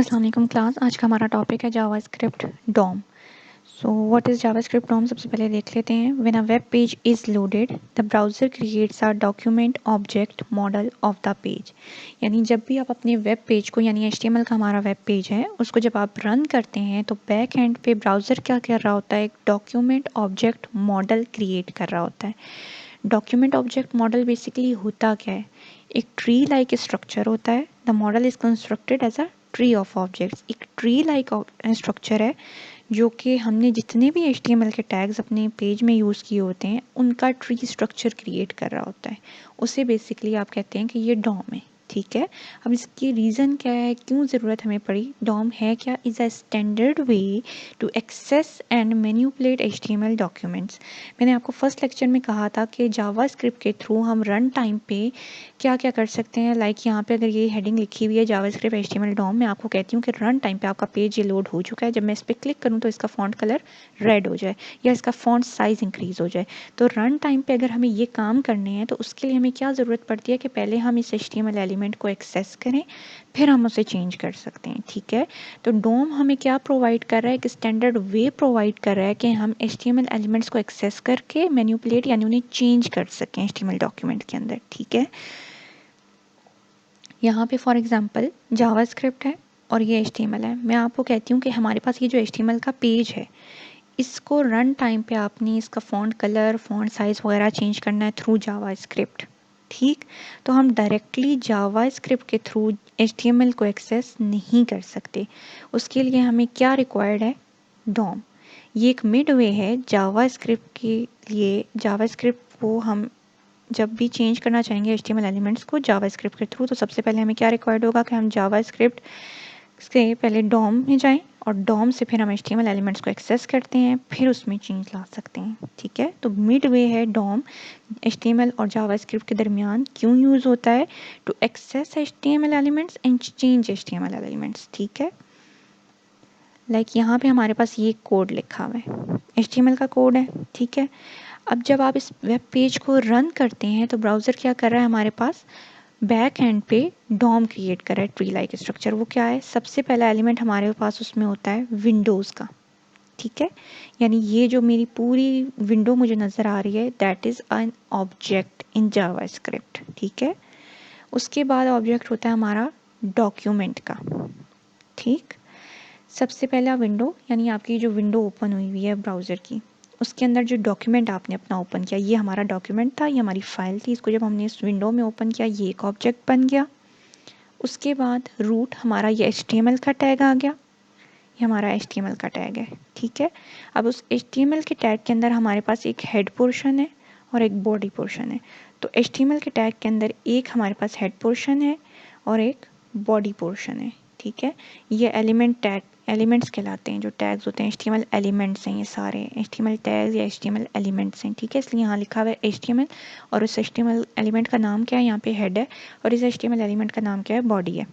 अस्सलाम वालेकुम क्लास। आज का हमारा टॉपिक है JavaScript DOM. So what is JavaScript DOM, सबसे पहले देख लेते हैं। When a web page is loaded the browser creates a document object model of the page. यानी जब भी आप अपने वेब पेज को, यानी HTML का हमारा वेब पेज है, उसको जब आप रन करते हैं तो बैक एंड पे ब्राउज़र क्या कर रहा होता है, एक डॉक्यूमेंट ऑब्जेक्ट मॉडल क्रिएट कर रहा होता है। डॉक्यूमेंट ऑब्जेक्ट मॉडल बेसिकली होता क्या है, एक ट्री लाइक स्ट्रक्चर होता है। The model is constructed as a tree of objects. एक ट्री लाइक स्ट्रक्चर है जो कि हमने जितने भी HTML के टैग्स अपने पेज में यूज़ किए होते हैं उनका ट्री स्ट्रक्चर क्रिएट कर रहा होता है। उसे बेसिकली आप कहते हैं कि ये डॉम है। ठीक है, अब इसकी रीज़न क्या है, क्यों ज़रूरत हमें पड़ी, डॉम है क्या, is a standard way to access and manipulate HTML documents. मैंने आपको फर्स्ट लेक्चर में कहा था कि जावास्क्रिप्ट के थ्रू हम रन टाइम पे क्या क्या कर सकते हैं। लाइक यहाँ पे अगर ये हेडिंग लिखी हुई है जावास्क्रिप्ट HTML डॉम, मैं आपको कहती हूँ कि रन टाइम पे आपका पेज ये लोड हो चुका है, जब मैं इस पर क्लिक करूँ तो इसका फॉन्ट कलर रेड हो जाए या इसका फॉन्ट साइज़ इंक्रीज़ हो जाए। तो रन टाइम पे अगर हमें ये काम करने हैं तो उसके लिए हमें क्या ज़रूरत पड़ती है कि पहले हम इस HTML एलिमेंट को एक्सेस करें, फिर हम उसे चेंज कर सकते हैं। ठीक है, तो डोम हमें क्या प्रोवाइड कर रहा है, एक स्टैंडर्ड वे प्रोवाइड कर रहा है कि हम HTML एलिमेंट्स को एक्सेस करके मैनिपुलेट यानी उन्हें चेंज कर सकें HTML डॉक्यूमेंट के अंदर। ठीक है, यहाँ पे फॉर एग्जांपल जावास्क्रिप्ट है और ये HTML है। मैं आपको कहती हूँ कि हमारे पास ये जो HTML का पेज है, इसको रन टाइम पे आपने इसका फ़ॉन्ट कलर, फ़ॉन्ट साइज़ वगैरह चेंज करना है थ्रू जावास्क्रिप्ट। ठीक, तो हम डायरेक्टली जावास्क्रिप्ट के थ्रू HTML को एक्सेस नहीं कर सकते। उसके लिए हमें क्या रिक्वायर्ड है, डॉम। ये एक मिड वे है जावास्क्रिप्ट के लिए। जावास्क्रिप्ट को हम जब भी चेंज करना चाहेंगे HTML एलिमेंट्स को जावास्क्रिप्ट के थ्रू, तो सबसे पहले हमें क्या रिक्वायर्ड होगा कि हम जावास्क्रिप्ट से पहले डॉम में जाएं और डॉम से फिर हम HTML एलिमेंट्स को एक्सेस करते हैं, फिर उसमें चेंज ला सकते हैं। ठीक है, तो मिड वे है डॉम HTML और जावास्क्रिप्ट के दरमियान। क्यों यूज़ होता है, to access HTML elements and change HTML elements. ठीक है, लाइक यहाँ पे हमारे पास ये कोड लिखा हुआ है, HTML का कोड है। ठीक है, अब जब आप इस वेब पेज को रन करते हैं तो ब्राउज़र क्या कर रहा है, हमारे पास बैक एंड पे डॉम क्रिएट कर रहा है, ट्री लाइक स्ट्रक्चर। वो क्या है, सबसे पहला एलिमेंट हमारे पास उसमें होता है विंडोज़ का। ठीक है, यानी ये जो मेरी पूरी विंडो मुझे नज़र आ रही है, that is an object in JavaScript. ठीक है, उसके बाद ऑब्जेक्ट होता है हमारा डॉक्यूमेंट का। ठीक, सबसे पहला विंडो, यानी आपकी जो विंडो ओपन हुई हुई है ब्राउज़र की, उसके अंदर जो डॉक्यूमेंट आपने अपना ओपन किया, ये हमारा डॉक्यूमेंट था, ये हमारी फ़ाइल थी। इसको जब हमने इस विंडो में ओपन किया, ये एक ऑब्जेक्ट बन गया। उसके बाद रूट हमारा ये HTML का टैग आ गया, ये हमारा HTML का टैग है। ठीक है, अब उस HTML के टैग के अंदर हमारे पास एक हेड पोर्शन है और एक बॉडी पोर्शन है। तो HTML के टैग के अंदर एक हमारे पास हेड पोर्शन है और एक बॉडी पोर्शन है। ठीक है, ये एलिमेंट टैग एलिमेंट्स कहलाते हैं, जो टैग्स होते हैं HTML एलिमेंट्स हैं, ये सारे HTML टैग्स या HTML एलिमेंट्स हैं। ठीक है, इसलिए यहाँ लिखा हुआ है HTML और उस HTML एलिमेंट का नाम क्या है, यहाँ पे हेड है, और इस HTML एलिमेंट का नाम क्या है, बॉडी है।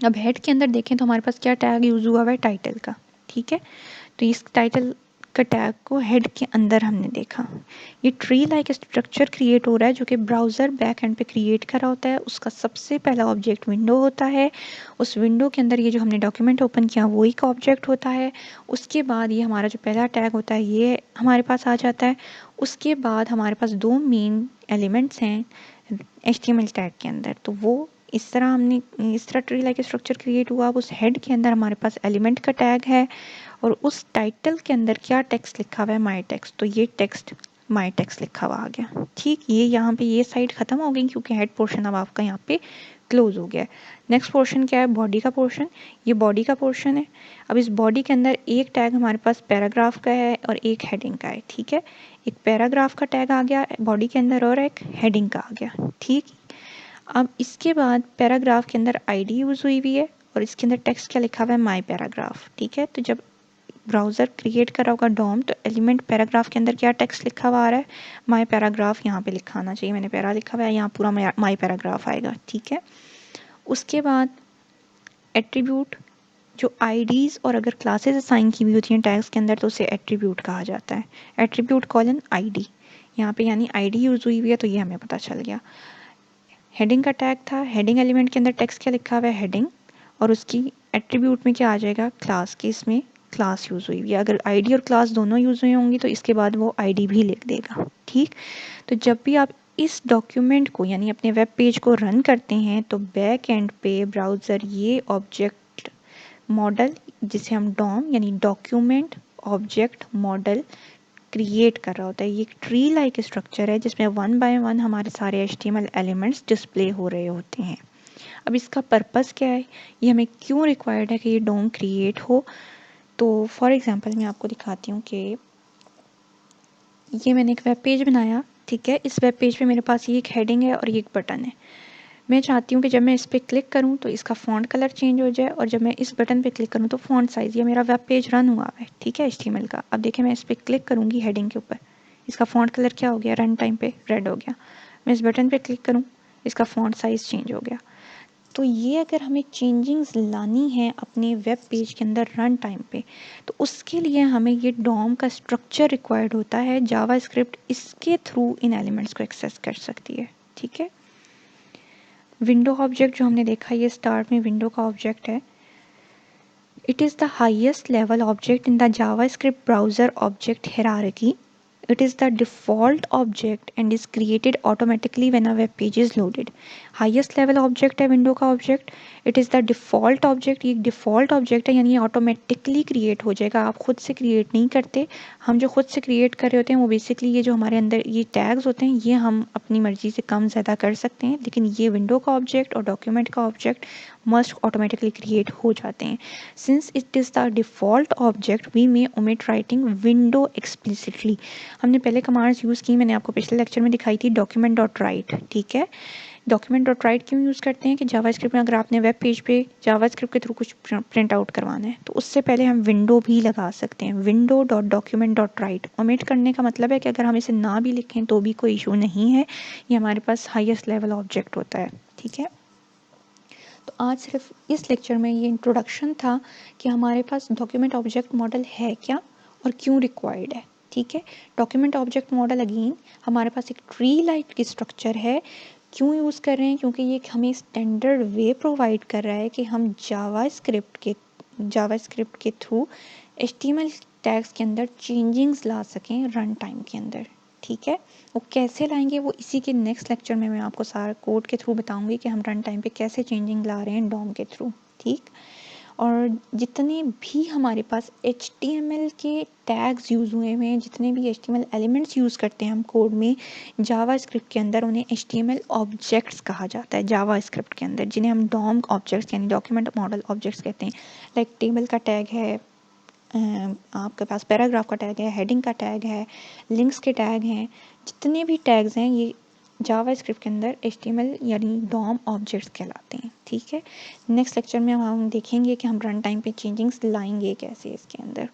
अब हेड के अंदर देखें तो हमारे पास क्या टैग यूज़ हुआ हुआ है, टाइटल का। ठीक है, तो इस टाइटल का टैग को हेड के अंदर हमने देखा। ये ट्री लाइक स्ट्रक्चर क्रिएट हो रहा है जो कि ब्राउज़र बैक एंड पे क्रिएट कर रहा होता है। उसका सबसे पहला ऑब्जेक्ट विंडो होता है। उस विंडो के अंदर ये जो हमने डॉक्यूमेंट ओपन किया वो एक ऑब्जेक्ट होता है। उसके बाद ये हमारा जो पहला टैग होता है ये हमारे पास आ जाता है। उसके बाद हमारे पास दो मेन एलिमेंट्स हैं HTML टैग के अंदर, तो वो इस तरह ट्री लाइक स्ट्रक्चर क्रिएट हुआ। अब उस हेड के अंदर हमारे पास एलिमेंट का टैग है और उस टाइटल के अंदर क्या टेक्स्ट लिखा हुआ है, माई टेक्स्ट। तो ये टेक्स्ट माई टेक्स्ट लिखा हुआ आ गया। ठीक, ये यहाँ पे ये साइड ख़त्म हो गई क्योंकि हेड पोर्शन अब आपका यहाँ पे क्लोज हो गया है। नेक्स्ट पोर्शन क्या है, बॉडी का पोर्शन। ये बॉडी का पोर्शन है। अब इस बॉडी के अंदर एक टैग हमारे पास पैराग्राफ का है और एक हेडिंग का है। ठीक है, एक पैराग्राफ का टैग आ गया बॉडी के अंदर और एक हेडिंग का आ गया। ठीक, अब इसके बाद पैराग्राफ के अंदर ID यूज़ हुई हुई है और इसके अंदर टेक्स्ट क्या लिखा हुआ है, माई पैराग्राफ। ठीक है, तो जब ब्राउज़र क्रिएट कर रहा होगा डॉम, तो एलिमेंट पैराग्राफ के अंदर क्या टेक्स्ट लिखा हुआ आ रहा है, माई पैराग्राफ। यहाँ पे लिखा आना चाहिए, मैंने पैरा लिखा हुआ है, यहाँ पूरा माई पैराग्राफ आएगा। ठीक है, उसके बाद एट्रीब्यूट, जो IDs और अगर क्लासेस असाइन की हुई होती हैं टैग्स के अंदर तो उसे एट्रीब्यूट कहा जाता है। एट्रीब्यूट कॉलन ID, यहाँ पे यानी ID यूज़ हुई हुई है, तो ये हमें पता चल गया। हेडिंग का टैग था, हेडिंग एलिमेंट के अंदर टेक्स्ट क्या लिखा हुआ है, हेडिंग, और उसकी एट्रीब्यूट में क्या आ जाएगा, क्लास के इसमें क्लास यूज़ हुई है। अगर आईडी और क्लास दोनों यूज़ हुई होंगी तो इसके बाद वो आईडी भी लिख देगा। ठीक, तो जब भी आप इस डॉक्यूमेंट को यानी अपने वेब पेज को रन करते हैं तो बैक एंड पे ब्राउज़र ये ऑब्जेक्ट मॉडल, जिसे हम डॉम यानी डॉक्यूमेंट ऑब्जेक्ट मॉडल क्रिएट कर रहा होता है। ये एक ट्री लाइक स्ट्रक्चर है जिसमें 1 बाय 1 हमारे सारे HTML एलिमेंट्स डिस्प्ले हो रहे होते हैं। अब इसका पर्पस क्या है, ये हमें क्यों रिक्वायर्ड है कि ये डॉम क्रिएट हो। तो फॉर एग्जांपल मैं आपको दिखाती हूँ कि ये मैंने एक वेब पेज बनाया, ठीक है। इस वेब पेज पे मेरे पास ये एक हेडिंग है और ये एक बटन है। मैं चाहती हूँ कि जब मैं इस पर क्लिक करूँ तो इसका फ़ॉन्ट कलर चेंज हो जाए और जब मैं इस बटन पे क्लिक करूँ तो फ़ॉन्ट साइज़, ये मेरा वेब पेज रन हुआ है, ठीक है, HTML का। अब देखिए मैं इस पर क्लिक करूँगी हेडिंग के ऊपर, इसका फ़ॉन्ट कलर क्या हो गया, रन टाइम पे रेड हो गया। मैं इस बटन पे क्लिक करूँ, इसका फ़ॉन्ट साइज़ चेंज हो गया। तो ये अगर हमें चेंजिंग्स लानी है अपने वेब पेज के अंदर रन टाइम पे, तो उसके लिए हमें ये डॉम का स्ट्रक्चर रिक्वायर्ड होता है। जावास्क्रिप्ट इसके थ्रू इन एलिमेंट्स को एक्सेस कर सकती है, ठीक है। विंडो ऑब्जेक्ट जो हमने देखा, ये स्टार्ट में विंडो का ऑब्जेक्ट है। It is the highest level object in the JavaScript browser object hierarchy. It is the default object and is created automatically when a web page is loaded. Highest level object है window का object. It is the default object, ये default object है यानी ये automatically create हो जाएगा, आप खुद से क्रिएट नहीं करते। हम जो खुद से क्रिएट कर रहे होते हैं वो बेसिकली ये जो हमारे अंदर ये टैग्स होते हैं ये हम अपनी मर्ज़ी से कम ज़्यादा कर सकते हैं, लेकिन ये विंडो का ऑब्जेक्ट और डॉक्यूमेंट का ऑब्जेक्ट मस्ट ऑटोमेटिकली क्रिएट हो जाते हैं। Since it is the default object we may omit writing window explicitly. हमने पहले कमांड्स यूज़ की, मैंने आपको पिछले लेक्चर में दिखाई थी, डॉक्यूमेंट डॉट राइट, ठीक है। डॉक्यूमेंट डॉट राइट क्यों यूज़ करते हैं कि जावास्क्रिप्ट में अगर आपने वेब पेज पे जावास्क्रिप्ट के थ्रू कुछ प्रिंट आउट करवाना है तो उससे पहले हम विंडो भी लगा सकते हैं। Window dot document dot right omit करने का मतलब है कि अगर हम इसे ना भी लिखें तो भी कोई इशू नहीं है, ये हमारे पास हाईएस्ट लेवल ऑब्जेक्ट होता है, ठीक है। तो आज सिर्फ इस लेक्चर में ये इंट्रोडक्शन था कि हमारे पास डॉक्यूमेंट ऑब्जेक्ट मॉडल है क्या और क्यों रिक्वायर्ड है, ठीक है। डॉक्यूमेंट ऑब्जेक्ट मॉडल अगेन हमारे पास एक ट्री लाइक की स्ट्रक्चर है। क्यों यूज़ कर रहे हैं, क्योंकि ये हमें स्टैंडर्ड वे प्रोवाइड कर रहा है कि हम जावास्क्रिप्ट के थ्रू HTML टैग्स के अंदर चेंजिंग्स ला सकें रन टाइम के अंदर, ठीक है। वो कैसे लाएंगे वो इसी के नेक्स्ट लेक्चर में मैं आपको सारा कोड के थ्रू बताऊंगी कि हम रन टाइम पे कैसे चेंजिंग ला रहे हैं डॉम के थ्रू, ठीक। और जितने भी हमारे पास HTML के टैग्स यूज़ हुए हैं, जितने भी HTML एलिमेंट्स यूज़ करते हैं हम कोड में जावास्क्रिप्ट के अंदर, उन्हें HTML ऑब्जेक्ट्स कहा जाता है जावास्क्रिप्ट के अंदर, जिन्हें हम डॉम ऑब्जेक्ट्स यानी डॉक्यूमेंट मॉडल ऑब्जेक्ट्स कहते हैं। लाइक टेबल का टैग है, आपके पास पैराग्राफ का टैग है, हेडिंग का टैग है, लिंक्स के टैग हैं, जितने भी टैग्स हैं ये जावास्क्रिप्ट के अंदर HTML यानी डॉम ऑब्जेक्ट्स कहलाते हैं, ठीक है। नेक्स्ट लेक्चर में हम देखेंगे कि हम रन टाइम पे चेंजिंग्स लाएंगे कैसे इसके अंदर।